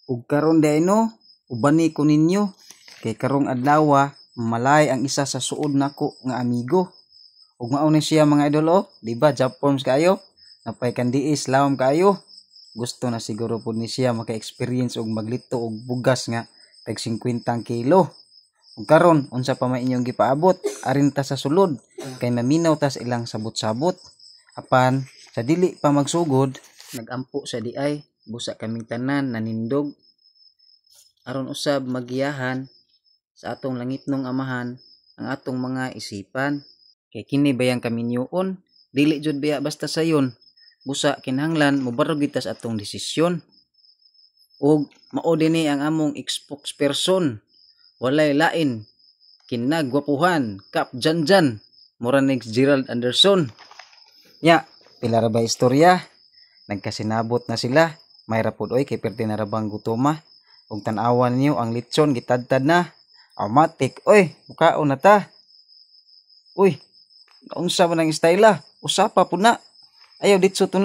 Ug karon no, ubani ko ninyo kay karong adlaw malay ang isa sa suod nako nga amigo. Ug mao ni siya mga idol di ba? Japons kayo, napay kandiis lawom kayo. Gusto na siguro pud ni siya maka-experience og maglito og bugas nga tag 50 kilo. Ug karon unsa pa may inyong gipaabot arin ta sa sulod kay maminaw tas ilang sabot-sabot. Apan sa dili pa magsugod, nagampo sa diay, busa kaming tanan nanindog aron usab magiyahan sa atong langitnong amahan ang atong mga isipan. Kay kini bayang kaminyoon, dili jud biya basta sayon, busa kinahanglan mobarog kita sa atong desisyon. Ug mao dinhi ang among spokesperson, walay lain kinagwapuhan Kap Janjan mura ni Gerald Anderson. Ya, pila ra ba istorya? Nagkasinabot na sila, may rapod oy kay perti na rabang gutoma. Ug tan-awan niyo ang litson gitadtad na. Amatik, oy, mukaon na ta. Uy, unsa man ang style? Usapa pud na. Ayaw ditso tun